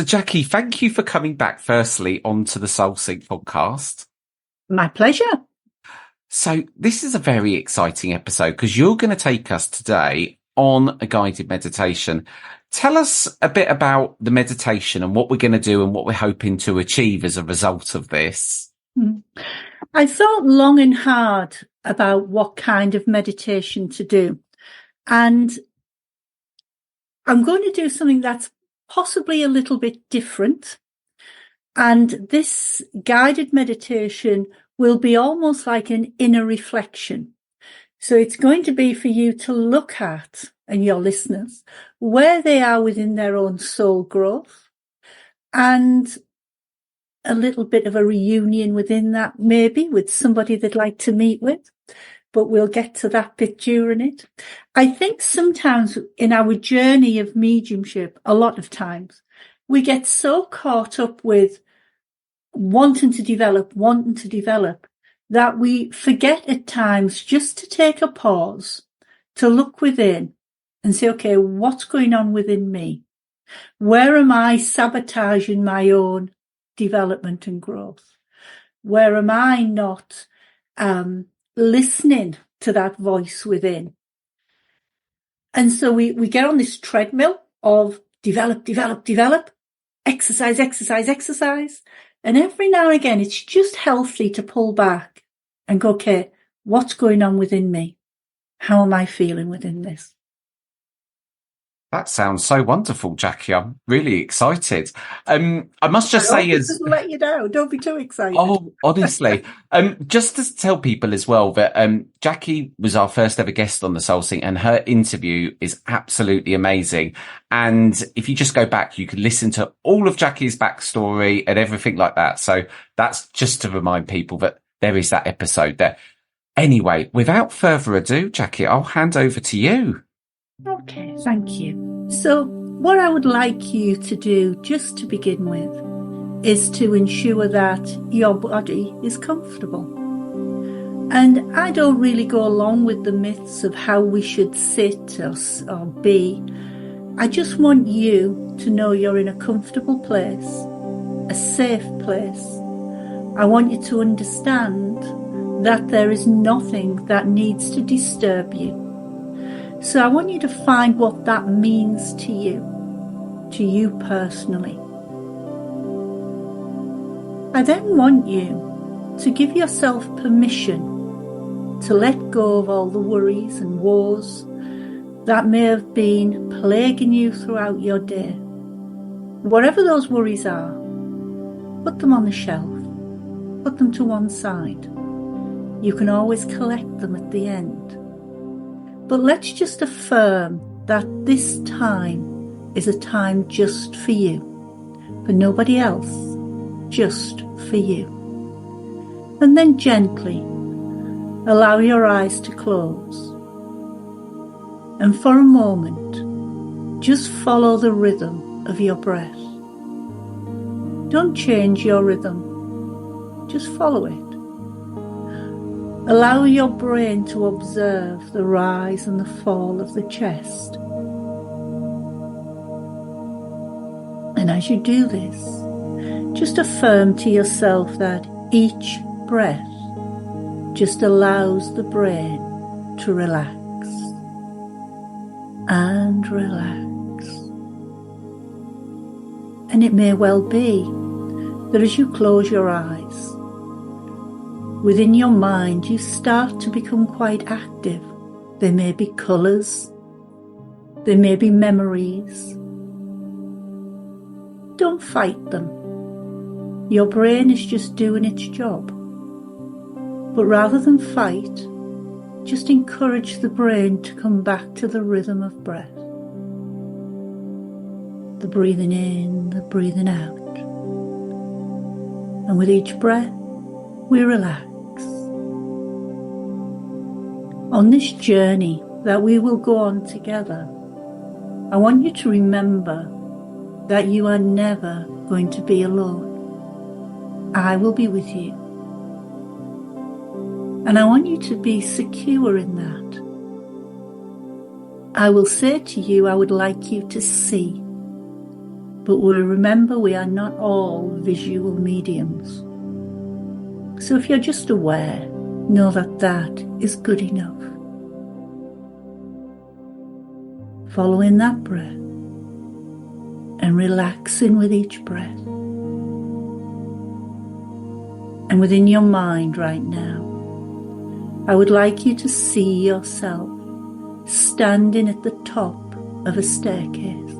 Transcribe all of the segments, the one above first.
So, Jackie, thank you for coming back firstly onto the Soul Sync podcast. My pleasure. So this is a very exciting episode because you're going to take us today on a guided meditation. Tell us a bit about the meditation and what we're going to do and what we're hoping to achieve as a result of this. I thought long and hard about what kind of meditation to do. And I'm going to do something that's possibly a little bit different. And this guided meditation will be almost like an inner reflection. So it's going to be for you to look at, and your listeners, where they are within their own soul growth, and a little bit of a reunion within that, maybe with somebody they'd like to meet with. But we'll get to that bit during it. I think sometimes in our journey of mediumship, a lot of times, we get so caught up with wanting to develop, that we forget at times just to take a pause, to look within and say, okay, what's going on within me? Where am I sabotaging my own development and growth? Where am I not listening to that voice within? And so we get on this treadmill of develop, exercise. And every now and again, it's just healthy to pull back and go, okay, what's going on within me? How am I feeling within this? That sounds so wonderful, Jackie. I'm really excited. I must just say, doesn't let you down. Don't be too excited. Oh, honestly, just to tell people as well that Jackie was our first ever guest on the Soul Sync, and her interview is absolutely amazing. And if you just go back, you can listen to all of Jackie's backstory and everything like that. So that's just to remind people that there is that episode there. Anyway, without further ado, Jackie, I'll hand over to you. Okay, thank you. So what I would like you to do, just to begin with, is to ensure that your body is comfortable. And I don't really go along with the myths of how we should sit or be. I just want you to know you're in a comfortable place, a safe place. I want you to understand that there is nothing that needs to disturb you. So I want you to find what that means to you personally. I then want you to give yourself permission to let go of all the worries and woes that may have been plaguing you throughout your day. Whatever those worries are, put them on the shelf, put them to one side. You can always collect them at the end. But let's just affirm that this time is a time just for you, for nobody else, just for you. And then gently allow your eyes to close. And for a moment, just follow the rhythm of your breath. Don't change your rhythm, just follow it. Allow your brain to observe the rise and the fall of the chest. And as you do this, just affirm to yourself that each breath just allows the brain to relax and relax. And it may well be that as you close your eyes, within your mind, you start to become quite active. There may be colours. There may be memories. Don't fight them. Your brain is just doing its job. But rather than fight, just encourage the brain to come back to the rhythm of breath. The breathing in, the breathing out. And with each breath, we relax. On this journey that we will go on together, I want you to remember that you are never going to be alone. I will be with you. And I want you to be secure in that. I will say to you, I would like you to see. But remember, we are not all visual mediums. So if you're just aware, know that that is good enough. Following that breath and relaxing with each breath. And within your mind right now, I would like you to see yourself standing at the top of a staircase,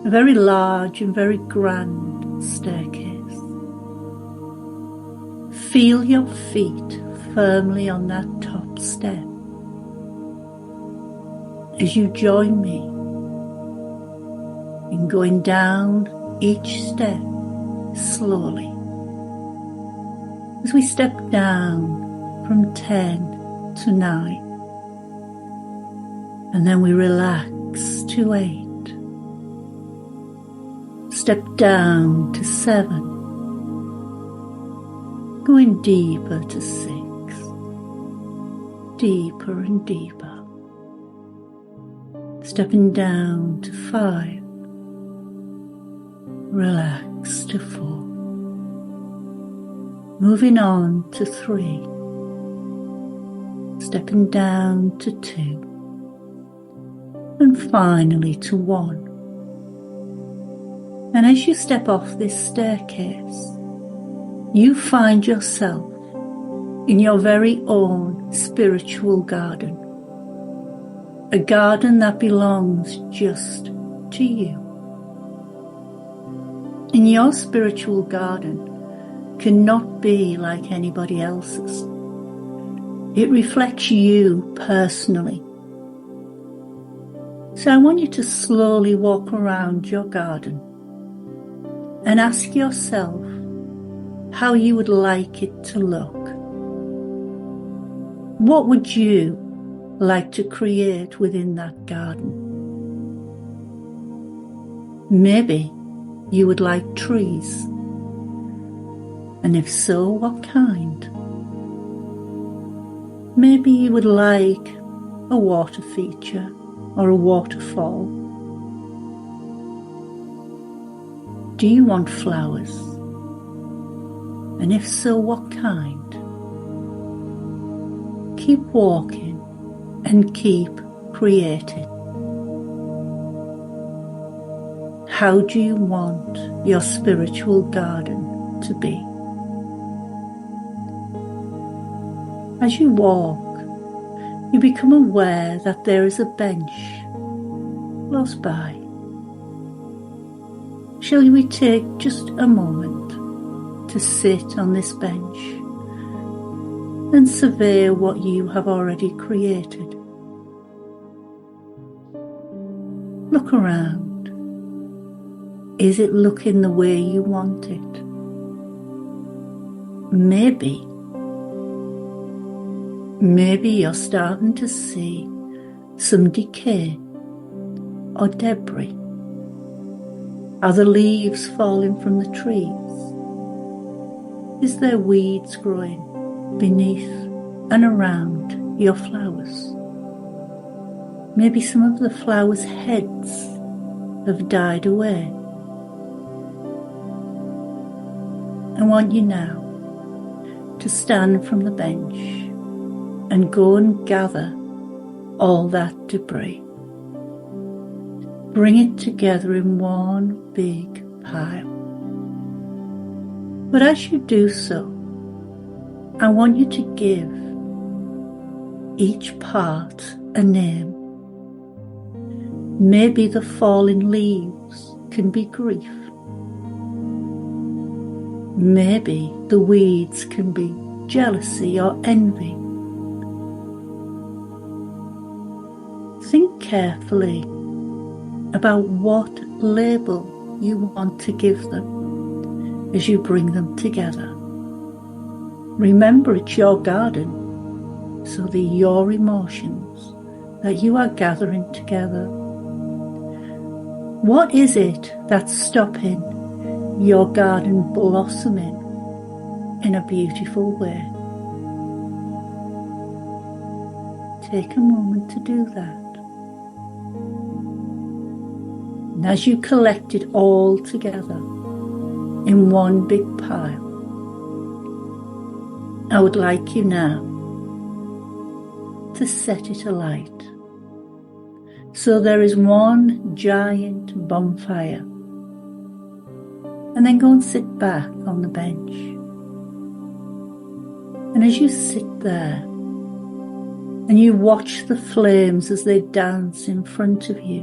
a very large and very grand staircase. Feel your feet firmly on that top step as you join me in going down each step slowly. As we step down from 10 to 9, and then we relax to 8. Step down to 7, going deeper to 6, deeper and deeper. Stepping down to 5, relax to 4. Moving on to 3, stepping down to 2, and finally to 1. And as you step off this staircase, you find yourself in your very own spiritual garden. A garden that belongs just to you. And your spiritual garden cannot be like anybody else's. It reflects you personally. So I want you to slowly walk around your garden and ask yourself how you would like it to look. What would you like to create within that garden? Maybe you would like trees. And if so, what kind? Maybe you would like a water feature or a waterfall. Do you want flowers? And if so, what kind? Keep walking and keep creating. How do you want your spiritual garden to be? As you walk, you become aware that there is a bench close by. Shall we take just a moment to sit on this bench and survey what you have already created? Look around. Is it looking the way you want it? Maybe you're starting to see some decay or debris. Are the leaves falling from the trees? Is there weeds growing beneath and around your flowers? Maybe some of the flowers' heads have died away. I want you now to stand from the bench and go and gather all that debris. Bring it together in one big pile. But as you do so, I want you to give each part a name. Maybe the fallen leaves can be grief. Maybe the weeds can be jealousy or envy. Think carefully about what label you want to give them as you bring them together. Remember, it's your garden, so they're your emotions that you are gathering together. What is it that's stopping your garden blossoming in a beautiful way? Take a moment to do that. And as you collect it all together in one big pile, I would like you now to set it alight. So there is one giant bonfire. And then go and sit back on the bench. And as you sit there and you watch the flames as they dance in front of you,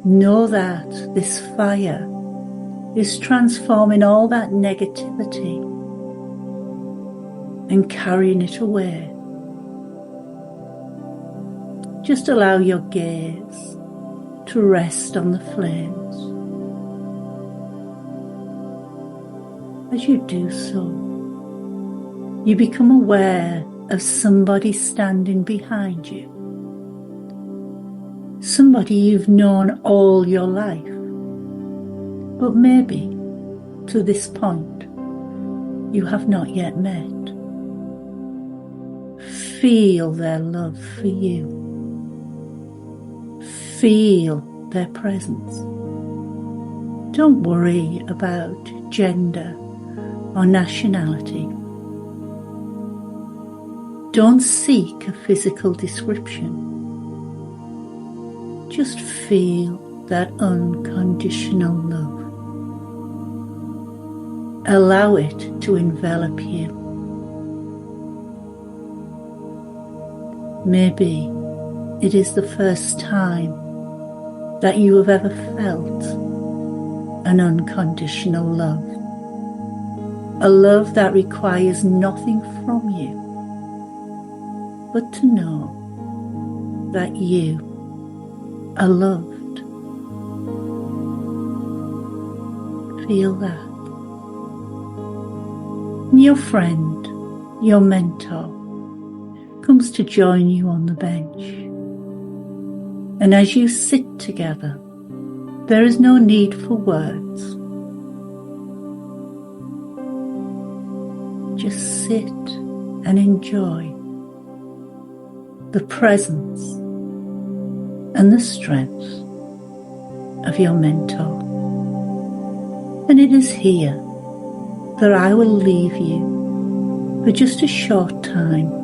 know that this fire is transforming all that negativity and carrying it away. Just allow your gaze to rest on the flames. As you do so, you become aware of somebody standing behind you. Somebody you've known all your life, but maybe to this point you have not yet met. Feel their love for you. Feel their presence. Don't worry about gender or nationality. Don't seek a physical description. Just feel that unconditional love. Allow it to envelop you. Maybe it is the first time that you have ever felt an unconditional love. A love that requires nothing from you but to know that you are loved. Feel that. And your friend, your mentor, comes to join you on the bench. And as you sit together, there is no need for words. Just sit and enjoy the presence and the strength of your mentor. And it is here that I will leave you for just a short time.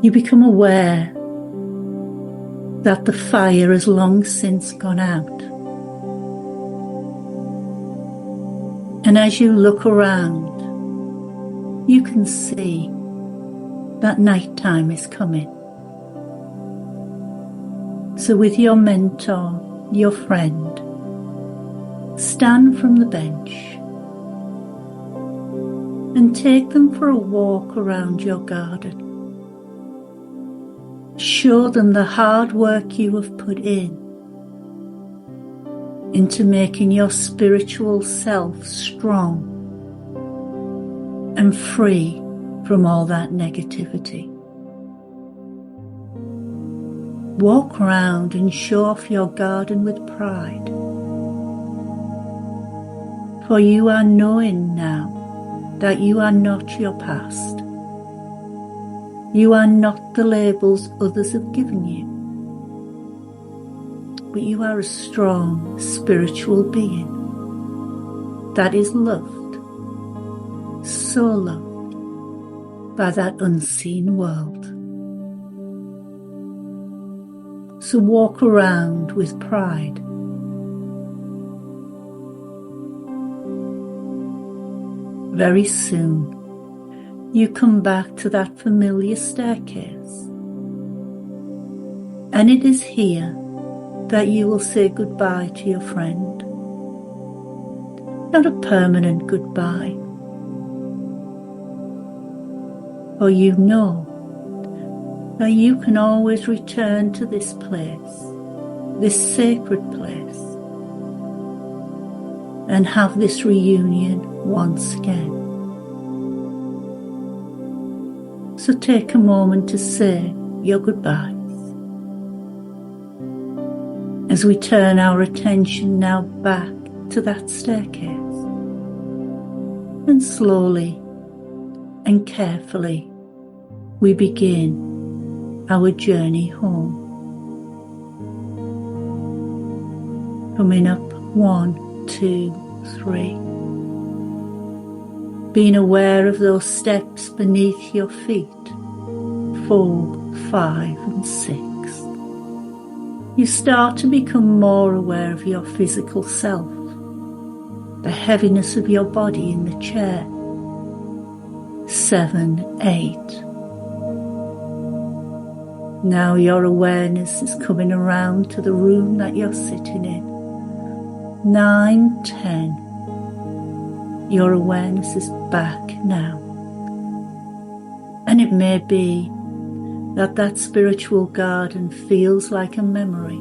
you become aware that the fire has long since gone out. And as you look around, you can see that nighttime is coming. So with your mentor, your friend, stand from the bench and take them for a walk around your garden. Show them the hard work you have put into making your spiritual self strong and free from all that negativity. Walk around and show off your garden with pride. For you are knowing now that you are not your past. You are not the labels others have given you. But you are a strong spiritual being that is loved, so loved by that unseen world. So walk around with pride. Very soon, you come back to that familiar staircase, and it is here that you will say goodbye to your friend. Not a permanent goodbye, for you know that you can always return to this place, this sacred place, and have this reunion once again. So take a moment to say your goodbyes as we turn our attention now back to that staircase, and slowly and carefully we begin our journey home. Coming up 1, 2, 3. Being aware of those steps beneath your feet. 4, 5, and 6. You start to become more aware of your physical self, the heaviness of your body in the chair. 7, 8. Now your awareness is coming around to the room that you're sitting in. 9, 10. Your awareness is back now. And it may be that spiritual garden feels like a memory.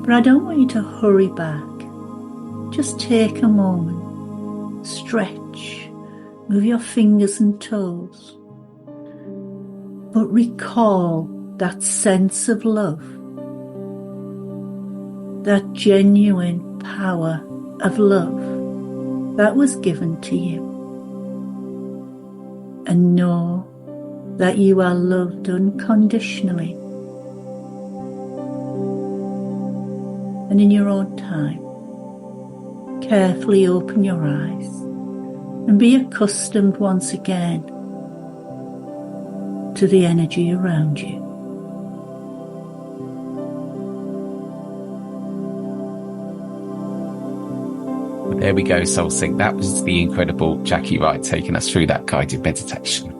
But I don't want you to hurry back. Just take a moment. Stretch. Move your fingers and toes. But recall that sense of love, that genuine power of love that was given to you. And know that you are loved unconditionally. And in your own time, carefully open your eyes and be accustomed once again to the energy around you. There we go, Soul Sync. That was the incredible Jackie Wright taking us through that guided meditation.